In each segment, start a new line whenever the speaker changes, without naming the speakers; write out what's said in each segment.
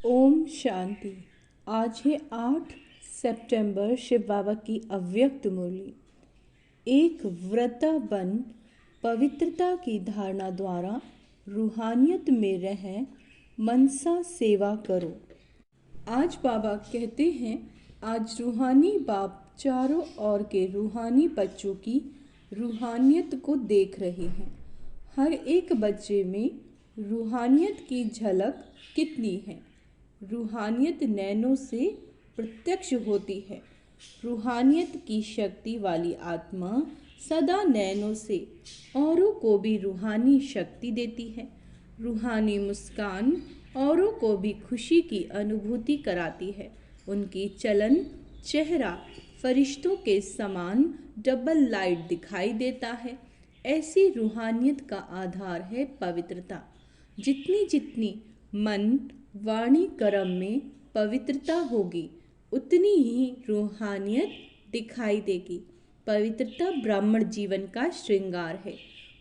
ओम शांति। आज है 8 सितंबर, शिव बाबा की अव्यक्त मुरली। एक व्रता बन पवित्रता की धारणा द्वारा रूहानियत में रह मनसा सेवा करो। आज बाबा कहते हैं, आज रूहानी बाप चारों ओर के रूहानी बच्चों की रूहानियत को देख रहे हैं। हर एक बच्चे में रूहानियत की झलक कितनी है। रूहानियत नैनों से प्रत्यक्ष होती है। रूहानियत की शक्ति वाली आत्मा सदा नैनों से औरों को भी रूहानी शक्ति देती है। रूहानी मुस्कान औरों को भी खुशी की अनुभूति कराती है। उनकी चलन चेहरा फरिश्तों के समान डबल लाइट दिखाई देता है। ऐसी रूहानियत का आधार है पवित्रता। जितनी जितनी मन वाणी कर्म में पवित्रता होगी, उतनी ही रूहानियत दिखाई देगी। पवित्रता ब्राह्मण जीवन का श्रृंगार है।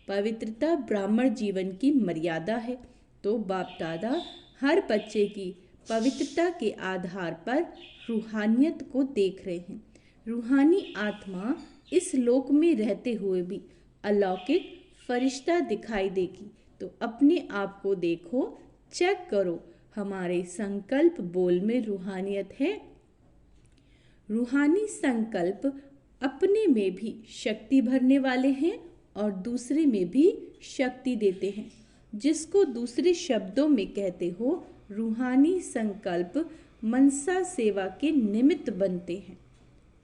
पवित्रता ब्राह्मण जीवन की मर्यादा है। तो बाप दादा हर बच्चे की पवित्रता के आधार पर रूहानियत को देख रहे हैं। रूहानी आत्मा इस लोक में रहते हुए भी अलौकिक फरिश्ता दिखाई देगी। तो अपने आप को देखो, चेक करो, हमारे संकल्प बोल में रूहानियत है। रूहानी संकल्प अपने में भी शक्ति भरने वाले हैं और दूसरे में भी शक्ति देते हैं। जिसको दूसरे शब्दों में कहते हो, रूहानी संकल्प मनसा सेवा के निमित्त बनते हैं।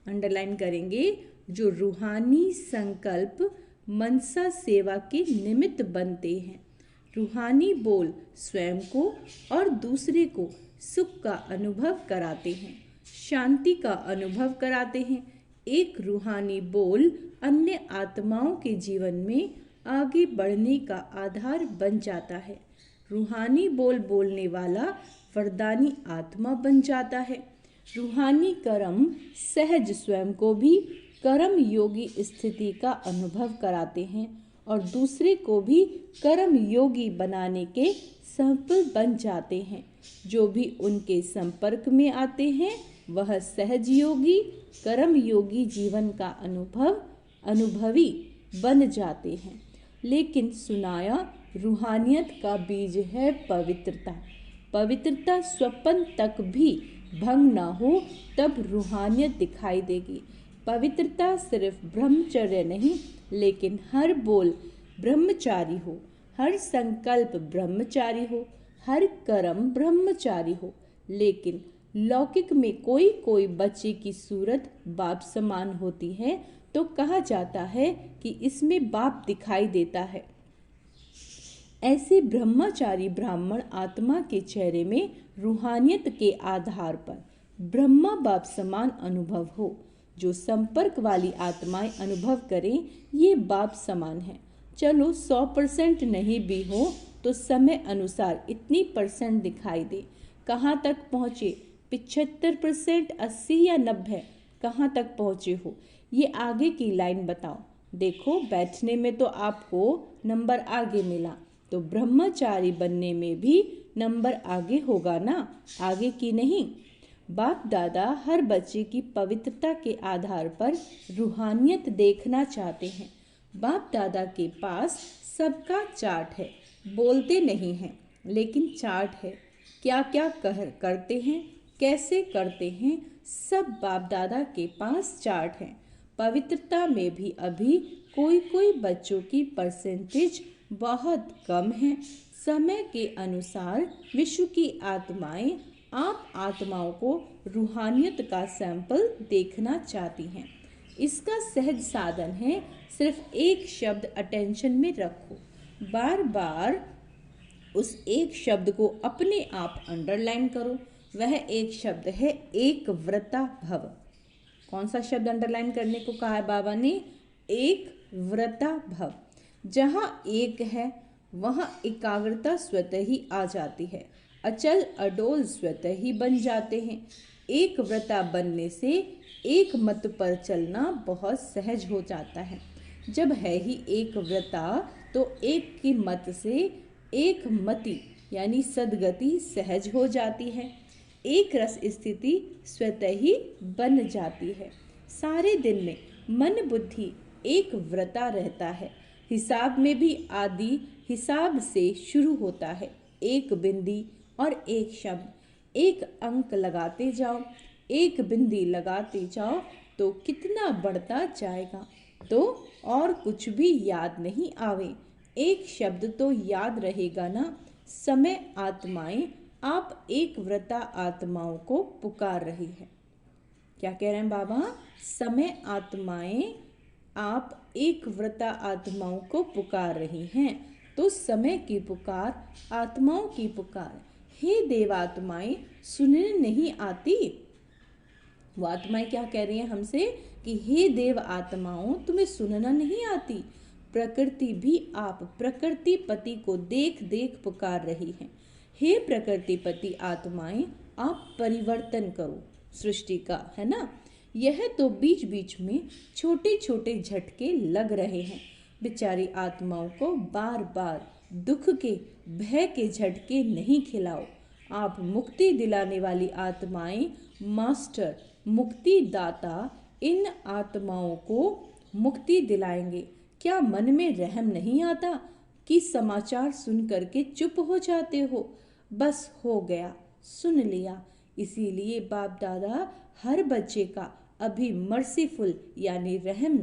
अंडरलाइन करेंगे, जो रूहानी संकल्प मनसा सेवा के निमित्त बनते हैं। रूहानी बोल स्वयं को और दूसरे को सुख का अनुभव कराते हैं, शांति का अनुभव कराते हैं। एक रूहानी बोल अन्य आत्माओं के जीवन में आगे बढ़ने का आधार बन जाता है। रूहानी बोल बोलने वाला वरदानी आत्मा बन जाता है। रूहानी कर्म सहज स्वयं को भी कर्म योगी स्थिति का अनुभव कराते हैं और दूसरे को भी कर्म योगी बनाने के सफल बन जाते हैं। जो भी उनके संपर्क में आते हैं वह सहज योगी कर्म योगी जीवन का अनुभवी बन जाते हैं। लेकिन सुनाया रूहानियत का बीज है पवित्रता। पवित्रता स्वप्न तक भी भंग ना हो तब रूहानियत दिखाई देगी। पवित्रता सिर्फ ब्रह्मचर्य नहीं, लेकिन हर बोल ब्रह्मचारी हो, हर संकल्प ब्रह्मचारी हो, हर कर्म ब्रह्मचारी हो। लेकिन लौकिक में कोई कोई बच्चे की सूरत बाप समान होती है तो कहा जाता है कि इसमें बाप दिखाई देता है। ऐसे ब्रह्मचारी ब्राह्मण आत्मा के चेहरे में रूहानियत के आधार पर ब्रह्मा बाप समान अनुभव हो। जो संपर्क वाली आत्माएं अनुभव करें, ये बाप समान है। चलो 100% नहीं भी हो तो समय अनुसार इतनी % दिखाई दे। कहाँ तक पहुँचे, 75%, 80 या 90, कहाँ तक पहुँचे हो, ये आगे की लाइन बताओ। देखो, बैठने में तो आपको नंबर आगे मिला, तो ब्रह्मचारी बनने में भी नंबर आगे होगा ना, आगे की नहीं। बाप दादा हर बच्चे की पवित्रता के आधार पर रूहानियत देखना चाहते हैं। बाप दादा के पास सबका चार्ट है। बोलते नहीं हैं, लेकिन चार्ट है। क्या क्या करते हैं, कैसे करते हैं, सब बाप दादा के पास चार्ट है। पवित्रता में भी अभी कोई कोई बच्चों की % बहुत कम है। समय के अनुसार विश्व की आत्माएं आप आत्माओं को रूहानियत का सैंपल देखना चाहती हैं। इसका सहज साधन है, सिर्फ एक शब्द अटेंशन में रखो। बार बार उस एक शब्द को अपने आप अंडरलाइन करो। वह एक शब्द है एक व्रता भव। कौन सा शब्द अंडरलाइन करने को कहा है बाबा ने? एक व्रता भव। जहाँ एक है वहाँ एकाग्रता स्वतः ही आ जाती है। अचल अडोल स्वतः ही बन जाते हैं। एक व्रता बनने से एक मत पर चलना बहुत सहज हो जाता है। जब है ही एक व्रता तो एक की मत से एक मति यानी सद्गति सहज हो जाती है। एक रस स्थिति स्वतः ही बन जाती है। सारे दिन में मन बुद्धि एक व्रता रहता है। हिसाब में भी आदि हिसाब से शुरू होता है। एक बिंदी और एक शब्द, एक अंक लगाते जाओ, एक बिंदी लगाते जाओ तो कितना बढ़ता जाएगा। तो और कुछ भी याद नहीं आवे, एक शब्द तो याद रहेगा ना। समय आत्माएं आप एक व्रता आत्माओं को पुकार रही है। क्या कह रहे हैं बाबा? समय आत्माएं आप एक व्रता आत्माओं को पुकार रही हैं। तो समय की पुकार, आत्माओं की पुकार, हे देवात्माएं सुनने नहीं आती। वो आत्माएं क्या कह रही हैं हमसे कि हे देव आत्माओं तुम्हें सुनना नहीं आती। प्रकृति भी आप प्रकृति पति को देख देख पुकार रही है। हे प्रकृति पति आत्माएं आप परिवर्तन करो सृष्टि का, है ना। यह तो बीच बीच में छोटे छोटे झटके लग रहे हैं। बेचारी आत्माओं को बार बार दुख के भय के झटके नहीं खिलाओ। आप मुक्ति दिलाने वाली आत्माएं, मास्टर मुक्ति दाता इन आत्माओं को मुक्ति दिलाएंगे। क्या मन में रहम नहीं आता कि समाचार सुन करके चुप हो जाते हो? बस हो गया, सुन लिया। इसीलिए बाप दादा हर बच्चे का अभी मर्सीफुल यानी रहम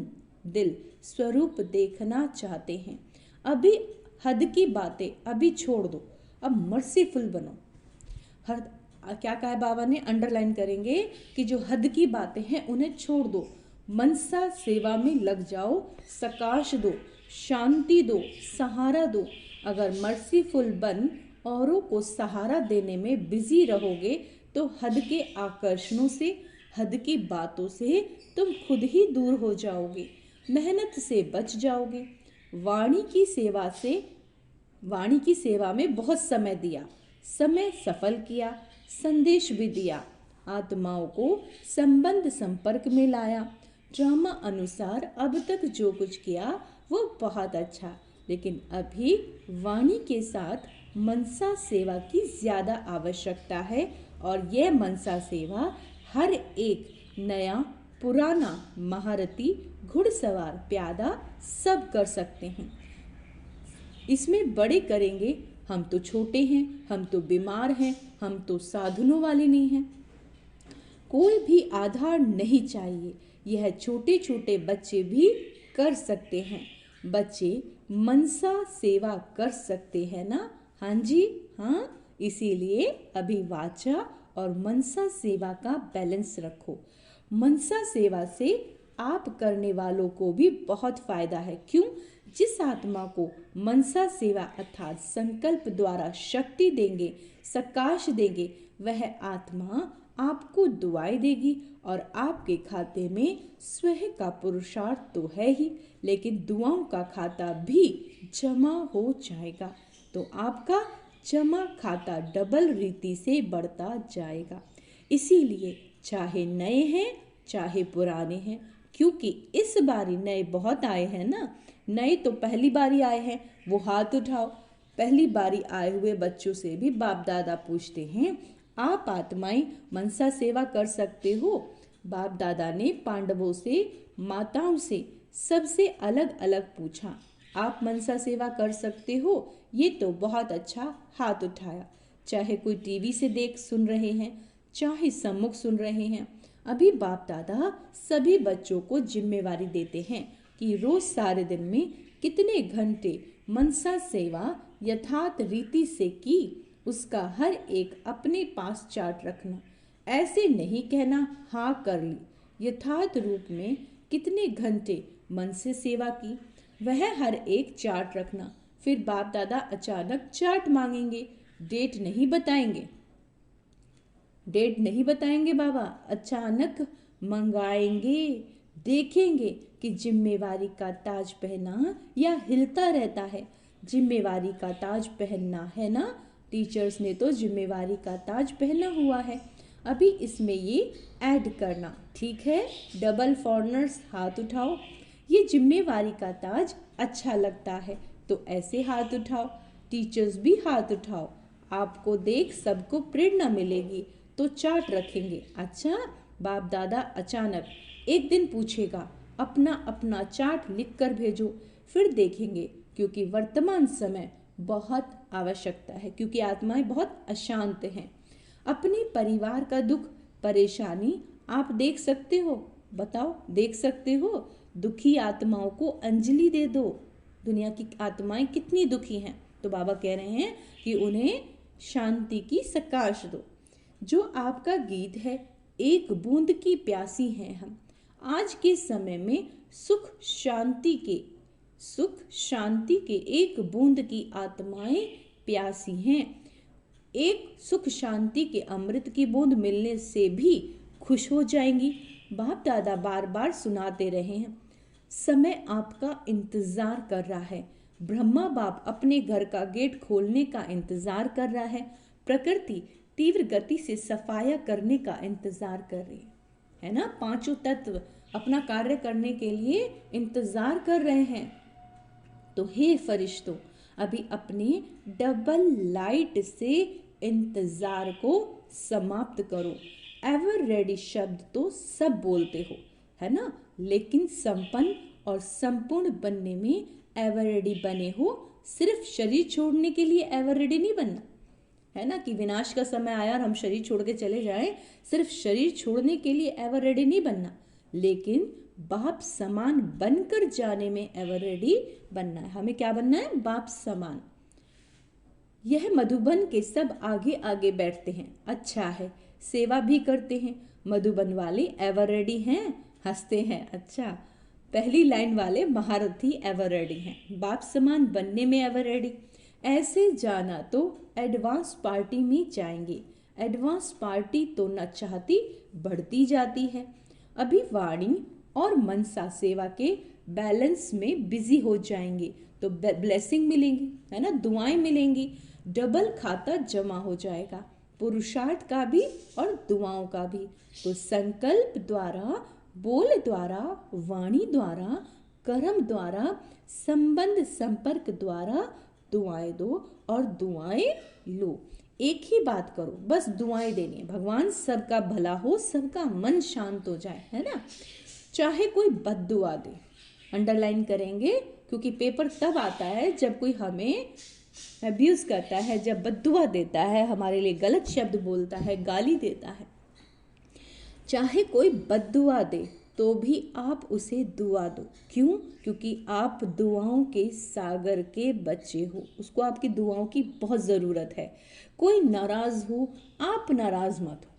दिल स्वरूप देखना चाहते हैं। अभी हद की बातें अभी छोड़ दो, अब मर्सीफुल बनो। हर क्या कहा है बाबा ने, अंडरलाइन करेंगे कि जो हद की बातें हैं उन्हें छोड़ दो, मनसा सेवा में लग जाओ, सकाश दो, शांति दो, सहारा दो। अगर मर्सीफुल बन औरों को सहारा देने में बिजी रहोगे तो हद के आकर्षणों से, हद की बातों से तुम खुद ही दूर हो जाओगे, मेहनत से बच जाओगे। वाणी की सेवा में बहुत समय दिया, समय सफल किया, संदेश भी दिया, आत्माओं को संबंध संपर्क में लाया। ड्रामा अनुसार अब तक जो कुछ किया वो बहुत अच्छा, लेकिन अभी वाणी के साथ मनसा सेवा की ज़्यादा आवश्यकता है। और यह मनसा सेवा हर एक नया पुराना महारथी घुड़सवार प्यादा सब कर सकते हैं। इसमें बड़े करेंगे, हम तो छोटे हैं, हम तो बीमार हैं, हम तो साधनों वाले नहीं हैं। कोई भी आधार नहीं चाहिए, यह छोटे छोटे बच्चे भी कर सकते हैं। बच्चे मनसा सेवा कर सकते हैं ना? हाँ जी हाँ। इसीलिए अभी वाचा और मनसा सेवा का बैलेंस रखो। मनसा सेवा से आप करने वालों को भी बहुत फायदा है। क्यों? जिस आत्मा को मनसा सेवा अर्थात संकल्प द्वारा शक्ति देंगे, सकाश देंगे, वह आत्मा आपको दुआएं देगी और आपके खाते में स्वयं का पुरुषार्थ तो है ही, लेकिन दुआओं का खाता भी जमा हो जाएगा। तो आपका जमा खाता डबल रीति से बढ़ता जाएगा। इसीलिए चाहे नए हैं चाहे पुराने हैं, क्योंकि इस बारी नए बहुत आए हैं ना। नए तो पहली बारी आए हैं, वो हाथ उठाओ। पहली बारी आए हुए बच्चों से भी बाप दादा पूछते हैं, आप आत्माएं मनसा सेवा कर सकते हो? बाप दादा ने पांडवों से, माताओं से सबसे अलग अलग पूछा, आप मनसा सेवा कर सकते हो? ये तो बहुत अच्छा, हाथ उठाया। चाहे कोई टीवी से देख सुन रहे हैं, चाहे सम्मुख सुन रहे हैं। अभी बाप दादा सभी बच्चों को जिम्मेवारी देते हैं कि रोज सारे दिन में कितने घंटे मनसा सेवा यथार्थ रीति से की, उसका हर एक अपने पास चार्ट रखना। ऐसे नहीं कहना हाँ कर ली। यथार्थ रूप में कितने घंटे मन से सेवा की, वह हर एक चार्ट रखना। फिर बाप दादा अचानक चार्ट मांगेंगे, डेट नहीं बताएंगे। डेट नहीं बताएंगे बाबा, अचानक मंगाएंगे। देखेंगे कि जिम्मेवारी का ताज पहना या हिलता रहता है। जिम्मेवारी का ताज पहनना है ना, टीचर्स ने तो जिम्मेवारी का ताज पहना हुआ है। अभी इसमें ये ऐड करना, ठीक है? डबल फॉरनर्स हाथ उठाओ। ये जिम्मेवारी का ताज अच्छा लगता है तो ऐसे हाथ उठाओ। टीचर्स भी हाथ उठाओ। आपको देख सबको प्रेरणा मिलेगी तो चार्ट रखेंगे। अच्छा, बाप दादा अचानक एक दिन पूछेगा, अपना अपना चार्ट लिख कर भेजो, फिर देखेंगे, क्योंकि वर्तमान समय बहुत आवश्यकता है, क्योंकि आत्माएं बहुत अशांत हैं। अपने परिवार का दुख परेशानी आप देख सकते हो, बताओ देख सकते हो? दुखी आत्माओं को अंजलि दे दो। दुनिया की आत्माएं कितनी दुखी हैं, तो बाबा कह रहे हैं कि उन्हें शांति की सकाश दो। जो आपका गीत है, एक बूंद की प्यासी हैं हम। आज के समय में सुख शांति के एक बूंद की आत्माएं प्यासी हैं। एक सुख शांति के अमृत की बूंद मिलने से भी खुश हो जाएंगी। बाप दादा बार बार सुनाते रहे हैं, समय आपका इंतजार कर रहा है। ब्रह्मा बाप अपने घर का गेट खोलने का इंतजार कर रहा है। प्रकृति तीव्र गति से सफाया करने का इंतजार कर रही है ना। पांचों तत्व अपना कार्य करने के लिए इंतजार कर रहे हैं। तो हे फरिश्तों, अभी अपने डबल लाइट से इंतजार को समाप्त करो। एवर रेडी शब्द तो सब बोलते हो, है ना, लेकिन संपन्न और संपूर्ण बनने में एवर रेडी बने हो। सिर्फ शरीर छोड़ने के लिए एवर रेडी नहीं बनना, है ना, कि विनाश का समय आया और हम शरीर छोड़ के चले जाएं। सिर्फ शरीर छोड़ने के लिए एवर रेडी नहीं बनना, लेकिन बाप समान बनकर जाने में एवर रेडी बनना है। हमें क्या बनना है? बाप समान। यह मधुबन के सब आगे आगे बैठते हैं, अच्छा है, सेवा भी करते हैं। मधुबन वाले एवर रेडी हैं, हंसते हैं। अच्छा, पहली लाइन वाले महारथी एवर रेडी हैं, बाप समान बनने में एवर रेडी। ऐसे जाना तो एडवांस पार्टी में जाएंगे। एडवांस पार्टी तो न चाहती बढ़ती जाती है। अभी वाणी और मनसा सेवा के बैलेंस में बिजी हो जाएंगे तो ब्लेसिंग मिलेंगी, है ना, दुआएं मिलेंगी। डबल खाता जमा हो जाएगा, पुरुषार्थ का भी और दुआओं का भी। तो संकल्प द्वारा, बोल द्वारा, वाणी द्वारा, कर्म द्वारा, संबंध संपर्क द्वारा दुआएं दो और दुआएं लो। एक ही बात करो, बस दुआएं देनी है। भगवान सबका भला हो, सबका मन शांत हो जाए, है ना। चाहे कोई बद्दुआ दे, अंडरलाइन करेंगे, क्योंकि पेपर तब आता है जब कोई हमें अब्यूज करता है, जब बद्दुआ देता है, हमारे लिए गलत शब्द बोलता है, गाली देता है। चाहे कोई बद्दुआ दे तो भी आप उसे दुआ दो। क्यों? क्योंकि आप दुआओं के सागर के बच्चे हो, उसको आपकी दुआओं की बहुत ज़रूरत है। कोई नाराज हो, आप नाराज मत हो।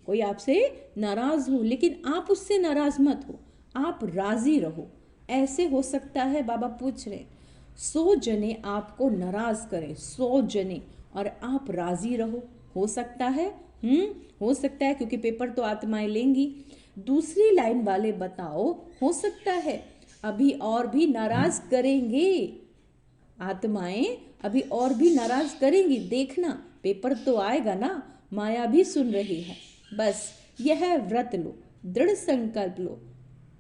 कोई आपसे नाराज हो, लेकिन आप उससे नाराज मत हो, आप राजी रहो। ऐसे हो सकता है, बाबा पूछ रहे, 100 जने आपको नाराज करें, 100 जने, और आप राजी रहो। हो सकता है, हो सकता है, क्योंकि पेपर तो आत्माएं लेंगी। दूसरी लाइन वाले बताओ, हो सकता है अभी और भी नाराज करेंगे, आत्माएं अभी और भी नाराज करेंगी। देखना, पेपर तो आएगा ना, माया भी सुन रही है। बस यह व्रत लो, दृढ़ संकल्प लो।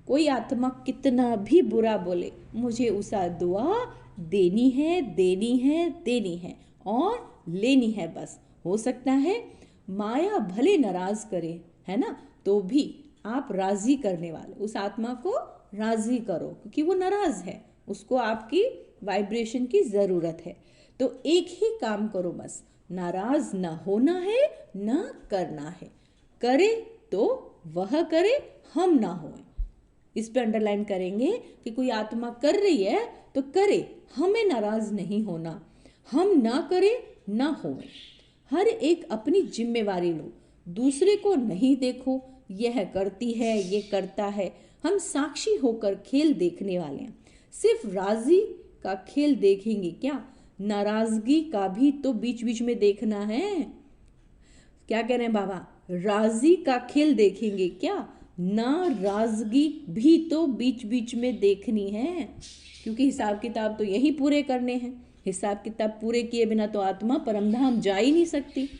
कोई आत्मा कितना भी बुरा बोले, मुझे उसा दुआ देनी है, देनी है, देनी है और लेनी है। बस हो सकता है माया भले नाराज करे, है ना, तो भी आप राजी करने वाले, उस आत्मा को राजी करो, क्योंकि वो नाराज है, उसको आपकी वाइब्रेशन की ज़रूरत है। तो एक ही काम करो, बस नाराज ना होना है, ना करना है। करे तो वह करे, हम ना होए। इस पे अंडरलाइन करेंगे कि कोई आत्मा कर रही है तो करे, हमें नाराज नहीं होना। हम ना करें, ना होए। हर एक अपनी जिम्मेवारी लो, दूसरे को नहीं देखो, यह करती है, ये करता है। हम साक्षी होकर खेल देखने वाले हैं। सिर्फ राजी का खेल देखेंगे क्या? नाराजगी का भी तो बीच बीच में देखना है। क्या कह रहे हैं बाबा? राजी का खेल देखेंगे क्या? नाराजगी भी तो बीच बीच में देखनी है, क्योंकि हिसाब किताब तो यही पूरे करने हैं। हिसाब किताब पूरे किए बिना तो आत्मा परमधाम जा ही नहीं सकती।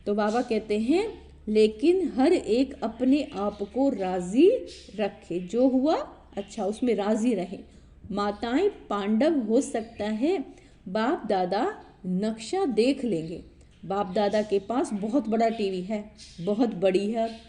तो बाबा कहते हैं, लेकिन हर एक अपने आप को राजी रखे, जो हुआ अच्छा उसमें राजी रहे। माताएं पांडव हो सकता है, बाप दादा नक्शा देख लेंगे। बाप दादा के पास बहुत बड़ा टीवी है, बहुत बड़ी है,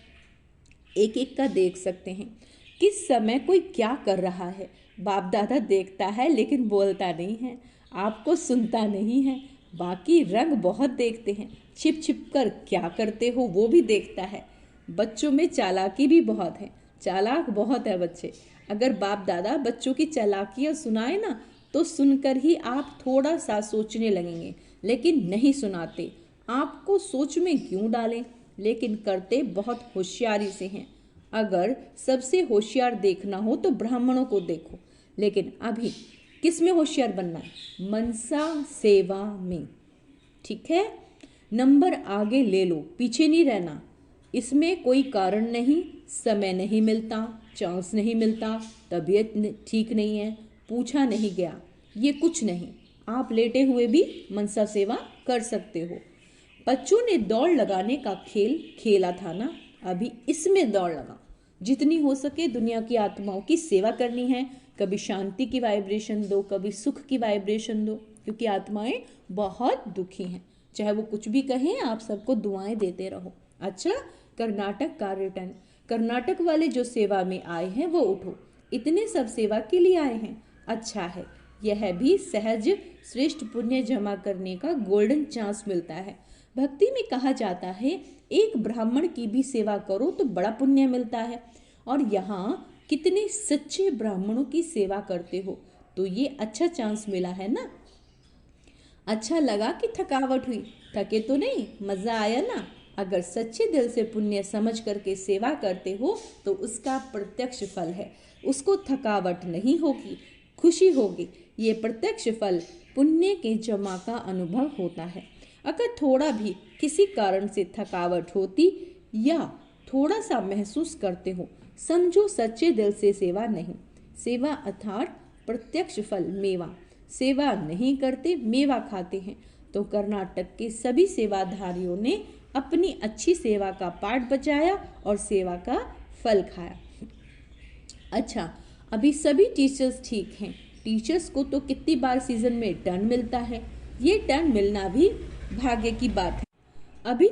एक एक का देख सकते हैं किस समय कोई क्या कर रहा है। बाप दादा देखता है लेकिन बोलता नहीं है, आपको सुनता नहीं है। बाकी रंग बहुत देखते हैं, छिप छिप कर क्या करते हो वो भी देखता है। बच्चों में चालाकी भी बहुत है, चालाक बहुत है बच्चे। अगर बाप दादा बच्चों की चालाकियाँ सुनाए ना तो सुनकर ही आप थोड़ा सा सोचने लगेंगे, लेकिन नहीं सुनाते। आपको सोच में क्यों डालें, लेकिन करते बहुत होशियारी से हैं। अगर सबसे होशियार देखना हो तो ब्राह्मणों को देखो, लेकिन अभी किस में होशियार बनना है? मनसा सेवा में। ठीक है, नंबर आगे ले लो, पीछे नहीं रहना। इसमें कोई कारण नहीं, समय नहीं मिलता, चांस नहीं मिलता, तबीयत ठीक नहीं है, पूछा नहीं गया, ये कुछ नहीं। आप लेटे हुए भी मनसा सेवा कर सकते हो। बच्चों ने दौड़ लगाने का खेल खेला था ना, अभी इसमें दौड़ लगा। जितनी हो सके दुनिया की आत्माओं की सेवा करनी है। कभी शांति की वाइब्रेशन दो, कभी सुख की वाइब्रेशन दो, क्योंकि आत्माएं बहुत दुखी हैं। चाहे वो कुछ भी कहें, आप सबको दुआएं देते रहो। अच्छा, कर्नाटक का रिटर्न। कर्नाटक वाले जो सेवा में आए हैं वो उठो, इतने सब सेवा के लिए आए हैं। अच्छा है, यह भी सहज श्रेष्ठ पुण्य जमा करने का गोल्डन चांस मिलता है। भक्ति में कहा जाता है एक ब्राह्मण की भी सेवा करो तो बड़ा पुण्य मिलता है। और यहाँ कितने सच्चे ब्राह्मणों की सेवा करते हो, तो ये अच्छा चांस मिला है ना। अच्छा लगा कि थकावट हुई? थके तो नहीं, मजा आया ना। अगर सच्चे दिल से पुण्य समझ करके सेवा करते हो तो उसका प्रत्यक्ष फल है। उसको थकावट नहीं होगी, खुशी होगी। ये प्रत्यक्ष फल पुण्य के जमा का अनुभव होता है। अगर थोड़ा भी किसी कारण से थकावट होती या थोड़ा सा महसूस करते हो, समझो सच्चे दिल से सेवा नहीं। सेवा अर्थात प्रत्यक्ष फल, मेवा। सेवा नहीं करते, मेवा खाते हैं। तो कर्नाटक के सभी सेवाधारियों ने अपनी अच्छी सेवा का पाठ बचाया और सेवा का फल खाया। अच्छा, अभी सभी टीचर्स ठीक हैं। टीचर्स को तो कितनी बार सीजन में टर्न मिलता है, ये टर्न मिलना भी भाग्य की बात है। अभी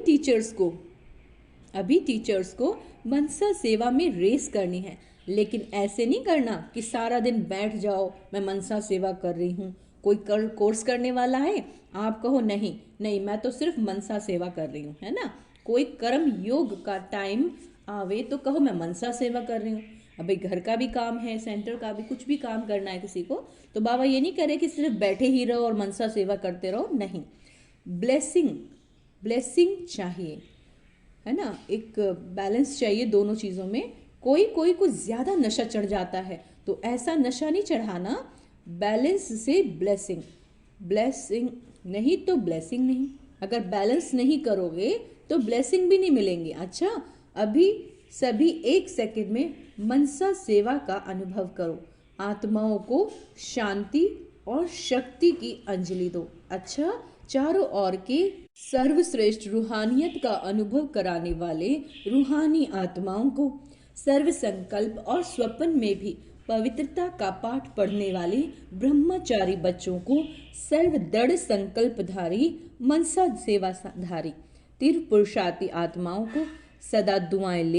टीचर्स को मनसा सेवा में रेस करनी है, लेकिन ऐसे नहीं करना कि सारा दिन बैठ जाओ मैं मनसा सेवा कर रही हूँ। कोई कोर्स करने वाला है, आप कहो नहीं नहीं मैं तो सिर्फ मनसा सेवा कर रही हूँ, है ना। कोई कर्म योग का टाइम आवे तो कहो मैं मनसा सेवा कर रही हूँ। अभी घर का भी काम है, सेंटर का भी, कुछ भी काम करना है किसी को, तो बाबा ये नहीं करे कि सिर्फ बैठे ही रहो और मनसा सेवा करते रहो, नहीं। ब्लेसिंग चाहिए, है ना। एक बैलेंस चाहिए दोनों चीज़ों में। कोई को ज़्यादा नशा चढ़ जाता है, तो ऐसा नशा नहीं चढ़ाना। बैलेंस से ब्लेसिंग नहीं तो ब्लेसिंग नहीं। अगर बैलेंस नहीं करोगे तो ब्लेसिंग भी नहीं मिलेंगे। अच्छा, अभी सभी 1 सेकंड में मनसा सेवा का अनुभव करो। आत्माओं को शांति और शक्ति की अंजलि दो। अच्छा, चारों ओर के सर्वश्रेष्ठ रूहानियत का अनुभव कराने वाले रूहानी आत्माओं को, सर्व संकल्प और स्वप्न में भी पवित्रता का पाठ पढ़ने वाले ब्रह्मचारी बच्चों को, सर्व दृढ़ संकल्पधारी मनसा सेवाधारी तीव्र पुरुषार्थी आत्माओं को, सदा दुआएं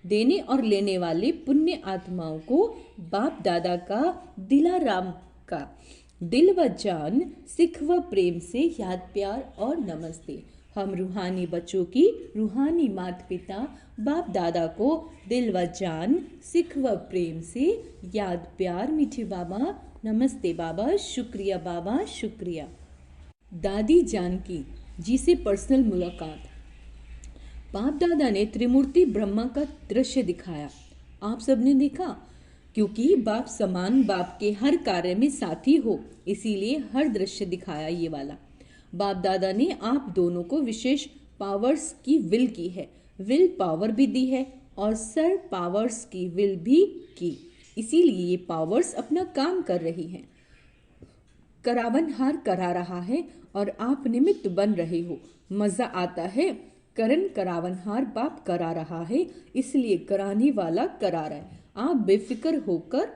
देने और लेने वाले पुण्य आत्माओं को, बाप दादा का दिलाराम का दिल व जान, सिख व प्रेम से याद प्यार और नमस्ते। हम रूहानी बच्चों की रूहानी माता पिता बाप दादा को दिल व जान, सिख व प्रेम से याद प्यार। मीठे बाबा, नमस्ते बाबा, शुक्रिया बाबा, शुक्रिया। दादी जानकी जी से पर्सनल मुलाकात। बाप दादा ने त्रिमूर्ति ब्रह्मा का दृश्य दिखाया। आप सबने देखा, क्योंकि बाप समान बाप के हर कार्य में साथी हो, इसीलिए हर दृश्य दिखाया ये वाला। बाप दादा ने आप दोनों को विशेष पावर्स की विल की है, विल पावर भी दी है और सर पावर्स की विल भी की, इसीलिए ये पावर्स अपना काम कर रही हैं। करावनहार करा रहा है और आप निमित्त बन रहे हो। मजा आता है। करण करावनहार बाप करा रहा है, इसलिए कराने वाला करा रहा है। आप बेफिक्र होकर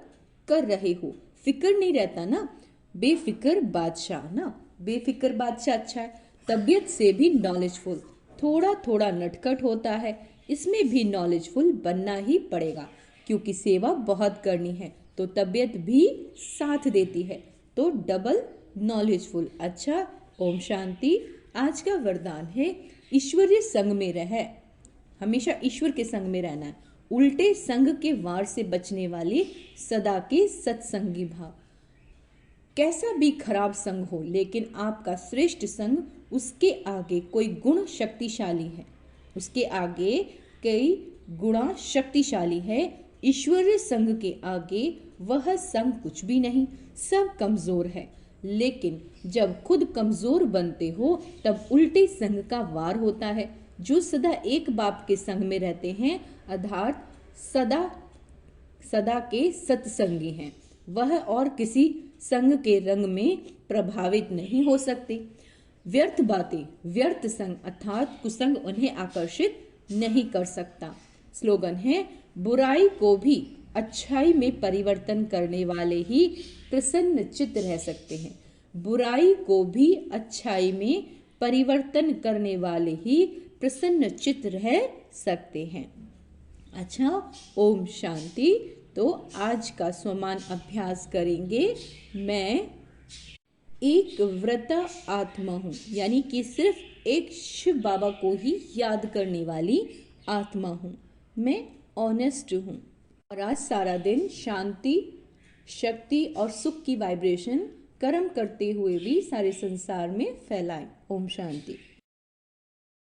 कर रहे हो, फिक्र नहीं रहता ना, बेफिक्र बादशाह ना। बेफिक्र बादशाह अच्छा है। तबीयत से भी नॉलेजफुल, थोड़ा थोड़ा नटखट होता है, इसमें भी नॉलेजफुल बनना ही पड़ेगा, क्योंकि सेवा बहुत करनी है तो तबीयत भी साथ देती है, तो डबल नॉलेजफुल। अच्छा, ओम शांति। आज का वरदान है ईश्वरीय संग में रहे, हमेशा ईश्वर के संग में रहना है। उल्टे संग के वार से बचने वाले सदा के सत्संगी भाव। कैसा भी खराब संग हो, लेकिन आपका श्रेष्ठ संग उसके आगे कोई गुण शक्तिशाली है, उसके आगे कई गुणा शक्तिशाली है। ईश्वरीय संग के आगे वह संग कुछ भी नहीं, सब कमजोर है। लेकिन जब खुद कमजोर बनते हो तब उल्टे संग का वार होता है। जो सदा एक बाप के संग में रहते हैं अर्थात सदा के सत्संगी हैं, वह और किसी संग के रंग में प्रभावित नहीं हो सकते। व्यर्थ बातें, व्यर्थ संग अर्थात कुसंग उन्हें आकर्षित नहीं कर सकता। स्लोगन है बुराई को भी अच्छाई में परिवर्तन करने वाले ही प्रसन्न चित्त रह सकते हैं। बुराई को भी अच्छाई में परिवर्तन करने वाले ही प्रसन्न चित्त रह सकते हैं। अच्छा, ओम शांति। तो आज का स्वमान अभ्यास करेंगे। मैं एक व्रत आत्मा हूँ, यानी कि सिर्फ एक शिव बाबा को ही याद करने वाली आत्मा हूँ। मैं ऑनेस्ट हूँ। और आज सारा दिन शांति, शक्ति और सुख की वाइब्रेशन कर्म करते हुए भी सारे संसार में फैलाएं। ओम शांति।